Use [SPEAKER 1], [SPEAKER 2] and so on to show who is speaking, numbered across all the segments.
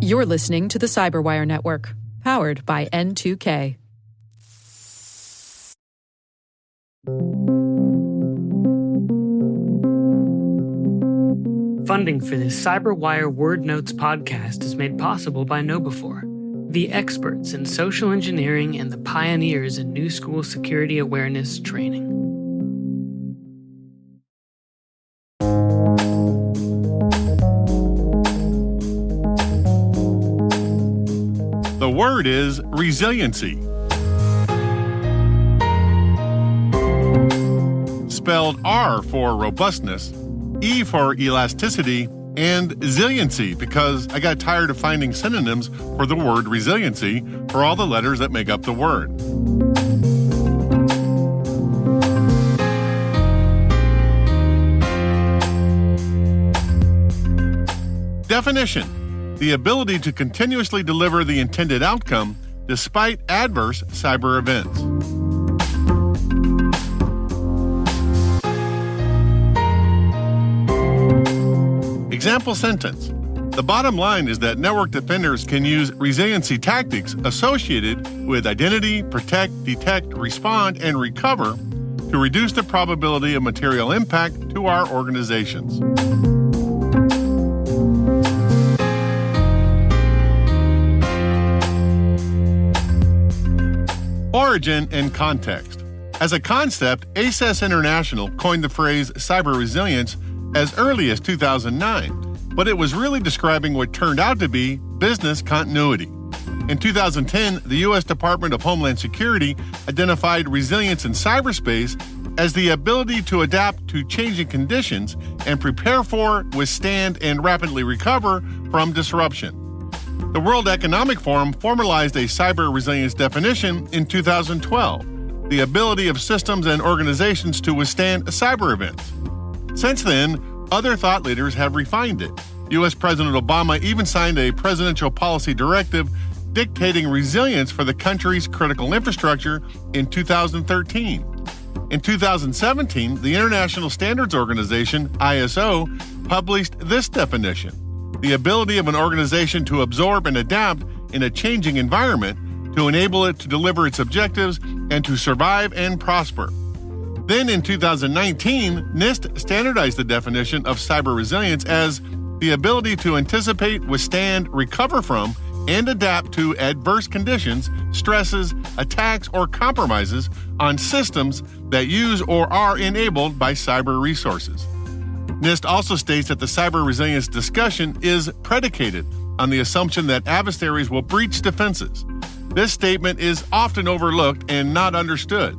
[SPEAKER 1] You're listening to the Cyberwire Network, powered by N2K.
[SPEAKER 2] Funding for this Cyberwire Word Notes podcast is made possible by KnowBe4, the experts in social engineering and the pioneers in new school security awareness training.
[SPEAKER 3] The word is resiliency. Spelled R for robustness, E for elasticity, and zilliancy because I got tired of finding synonyms for the word resiliency for all the letters that make up the word. Definition: the ability to continuously deliver the intended outcome despite adverse cyber events. Example sentence: the bottom line is that network defenders can use resiliency tactics associated with identity, protect, detect, respond, and recover to reduce the probability of material impact to our organizations. Origin and context. As a concept, ACES International coined the phrase cyber resilience as early as 2009, but it was really describing what turned out to be business continuity. In 2010, the U.S. Department of Homeland Security identified resilience in cyberspace as the ability to adapt to changing conditions and prepare for, withstand, and rapidly recover from disruption. The World Economic Forum formalized a cyber resilience definition in 2012, the ability of systems and organizations to withstand cyber events. Since then, other thought leaders have refined it. U.S. President Obama even signed a presidential policy directive dictating resilience for the country's critical infrastructure in 2013. In 2017, the International Standards Organization, ISO, published this definition: the ability of an organization to absorb and adapt in a changing environment to enable it to deliver its objectives and to survive and prosper. Then in 2019, NIST standardized the definition of cyber resilience as the ability to anticipate, withstand, recover from, and adapt to adverse conditions, stresses, attacks, or compromises on systems that use or are enabled by cyber resources. NIST also states that the cyber resilience discussion is predicated on the assumption that adversaries will breach defenses. This statement is often overlooked and not understood.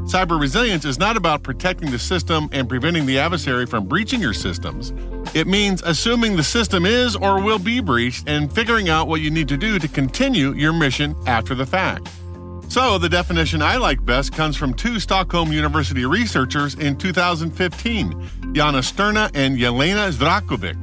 [SPEAKER 3] Cyber resilience is not about protecting the system and preventing the adversary from breaching your systems. It means assuming the system is or will be breached and figuring out what you need to do to continue your mission after the fact. So, the definition I like best comes from two Stockholm University researchers in 2015, Jana Sterna and Jelena Zdrakovic.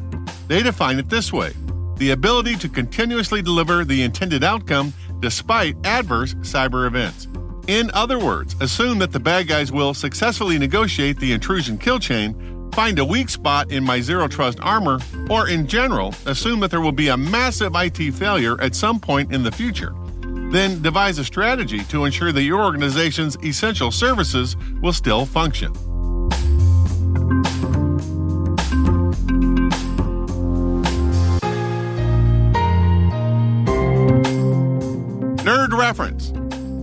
[SPEAKER 3] They define it this way: the ability to continuously deliver the intended outcome despite adverse cyber events. In other words, assume that the bad guys will successfully negotiate the intrusion kill chain, find a weak spot in my zero trust armor, or in general, assume that there will be a massive IT failure at some point in the future. Then devise a strategy to ensure that your organization's essential services will still function. Nerd reference.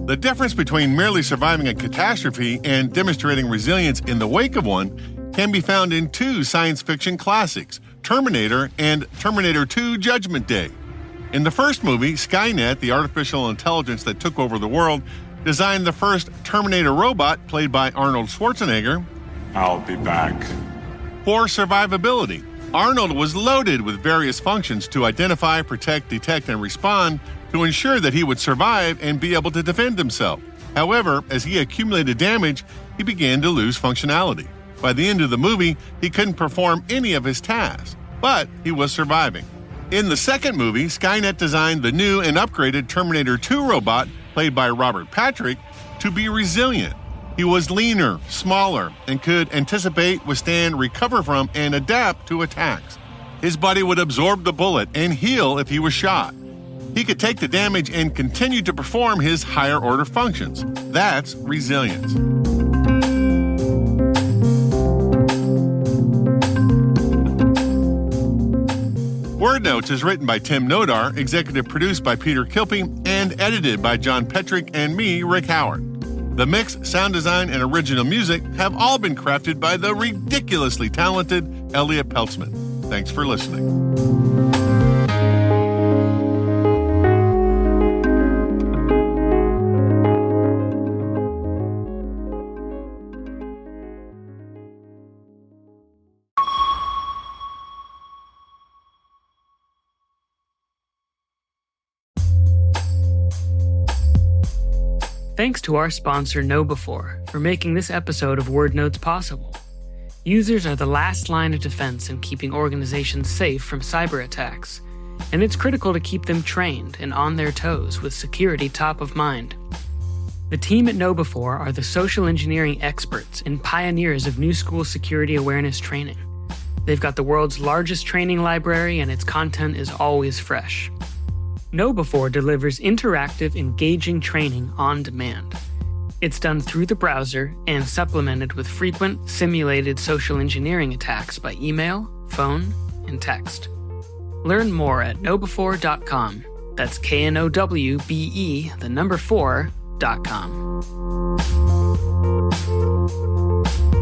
[SPEAKER 3] The difference between merely surviving a catastrophe and demonstrating resilience in the wake of one can be found in two science fiction classics, Terminator and Terminator 2: Judgment Day. In the first movie, Skynet, the artificial intelligence that took over the world, designed the first Terminator robot, played by Arnold Schwarzenegger.
[SPEAKER 4] I'll be back.
[SPEAKER 3] For survivability, Arnold was loaded with various functions to identify, protect, detect, and respond to ensure that he would survive and be able to defend himself. However, as he accumulated damage, he began to lose functionality. By the end of the movie, he couldn't perform any of his tasks, but he was surviving. In the second movie, Skynet designed the new and upgraded Terminator 2 robot, played by Robert Patrick, to be resilient. He was leaner, smaller, and could anticipate, withstand, recover from, and adapt to attacks. His body would absorb the bullet and heal if he was shot. He could take the damage and continue to perform his higher order functions. That's resilience. Word Notes is written by Tim Nodar, executive produced by Peter Kilpie, and edited by John Petrick and me, Rick Howard. The mix, sound design, and original music have all been crafted by the ridiculously talented Elliot Peltzman. Thanks for listening.
[SPEAKER 2] Thanks to our sponsor KnowBe4 for making this episode of Word Notes possible. Users are the last line of defense in keeping organizations safe from cyber attacks, and it's critical to keep them trained and on their toes with security top of mind. The team at KnowBe4 are the social engineering experts and pioneers of new school security awareness training. They've got the world's largest training library, and its content is always fresh. KnowBe4 delivers interactive, engaging training on demand. It's done through the browser and supplemented with frequent, simulated social engineering attacks by email, phone, and text. Learn more at knowbe4.com. That's KNOWBE4.com.